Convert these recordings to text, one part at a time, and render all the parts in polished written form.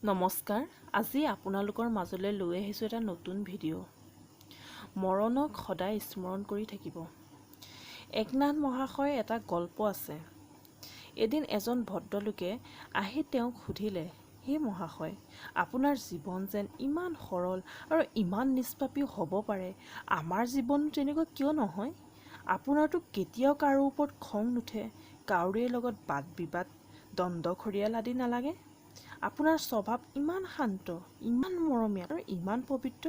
নমস্কাৰ। আজি আপোনালোকৰ মাজলৈ লৈ আহিছোঁ এটা নতুন ভিডিঅ'। মৰণক সদায় স্মৰণ কৰি থাকিব। একনাথ মহাশয় এটা গল্প আছে। এদিন এজন ভদ্ৰলোকে আহি তেওঁক সুধিলে, হে মহাশয়, আপোনাৰ জীৱন যেন ইমান সৰল আৰু ইমান নিষ্পাপী হ'ব পাৰে, আমাৰ জীৱনো তেনেকুৱা কিয় নহয়? আপোনাৰতো কেতিয়াও কাৰো ওপৰত খং নুঠে, কাৰোৰে লগত বাদ বিবাদ, দ্বন্দ্ব খৰিয়াল আদি নালাগে। আপোনাৰ স্বভাৱ ইমান শান্ত, ইমান মৰমীয়া আৰু ইমান পবিত্ৰ।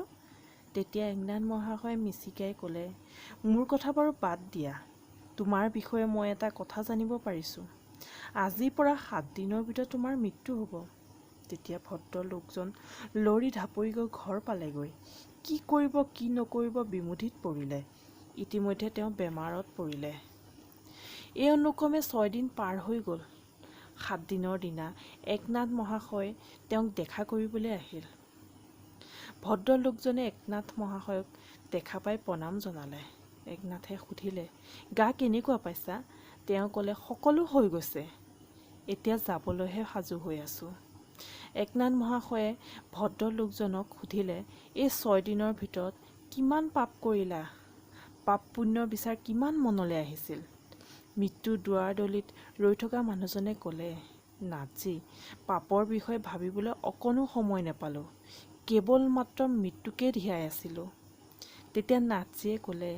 তেতিয়া একনাথ মহাশয়ে মিচিকাই ক'লে, মোৰ কথা বাৰু বাদ দিয়া, তোমাৰ বিষয়ে মই এটা কথা জানিব পাৰিছোঁ। আজিৰ পৰা 7 দিনৰ ভিতৰত তোমাৰ মৃত্যু হ'ব। তেতিয়া ভদ্ৰলোকজন লৰি ঢাপৰি গৈ ঘৰ পালেগৈ। কি কৰিব কি নকৰিব বিমুধিত পৰিলে। ইতিমধ্যে তেওঁ বেমাৰত পৰিলে। এই অনুক্ৰমে 6 দিন পাৰ হৈ গ'ল। 7 দিনৰ দিনা একনাথ মহাশয় তেওঁক দেখা কৰিবলৈ আহিল। ভদ্ৰলোকজনে একনাথ মহাশয়ক দেখা পাই প্ৰণাম জনালে। একনাথে সুধিলে, গা কেনেকুৱা পাইছা? তেওঁ ক'লে, সকলো হৈ গৈছে, এতিয়া যাবলৈহে সাজু হৈ আছোঁ। একনাথ মহাশয়ে ভদ্ৰলোকজনক সুধিলে, এই 6 দিনৰ ভিতৰত কিমান পাপ কৰিলা? পাপ পুণ্যৰ বিচাৰ কিমান মনলৈ আহিছিল? মৃত্যুৰ দুৱাৰদলিত ৰৈ থকা মানুহজনে ক'লে, নাথজী, পাপৰ বিষয়ে ভাবিবলৈ অকণো সময় নাপালোঁ, কেৱল মাত্ৰ মৃত্যুকে ধিয়াই আছিলোঁ। তেতিয়া নাথজীয়ে ক'লে,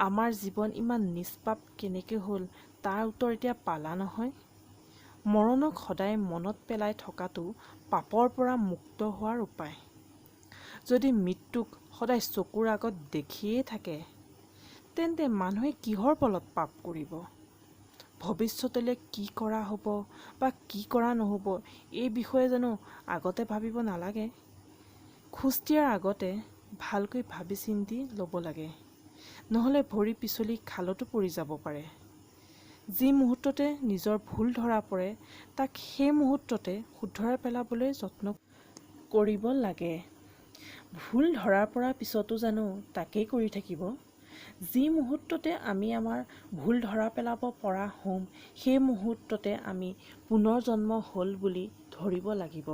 আমাৰ জীৱন ইমান নিষ্পাপ কেনেকৈ হ'ল তাৰ উত্তৰ এতিয়া পালা নহয়। মৰণক সদায় মনত পেলাই থকাটো পাপৰ পৰা মুক্ত হোৱাৰ উপায়। যদি মৃত্যুক সদায় চকুৰ আগত দেখিয়েই থাকে, তেন্তে মানুহে কিহৰ বলত পাপ কৰিব? ভৱিষ্যতলৈ কি কৰা হ'ব বা কি কৰা নহ'ব এই বিষয়ে জানো আগতে ভাবিব নালাগে? খোজ দিয়াৰ আগতে ভালকৈ ভাবি চিন্তি ল'ব লাগে, নহ'লে ভৰি পিছলি খালতো পৰি যাব পাৰে। যি মুহূৰ্ততে নিজৰ ভুল ধৰা পৰে, তাক সেই মুহূৰ্ততে শুধৰাই পেলাবলৈ যত্ন কৰিব লাগে। ভুল ধৰা পৰাৰ পিছতো জানো তাকেই কৰি থাকিব? যি মুহূৰ্ততে আমি আমাৰ ভুল ধৰা পেলাব পৰা হ'ম, সেই মুহূৰ্ততে আমি পুনৰ জন্ম হ'ল বুলি ধৰিব লাগিব।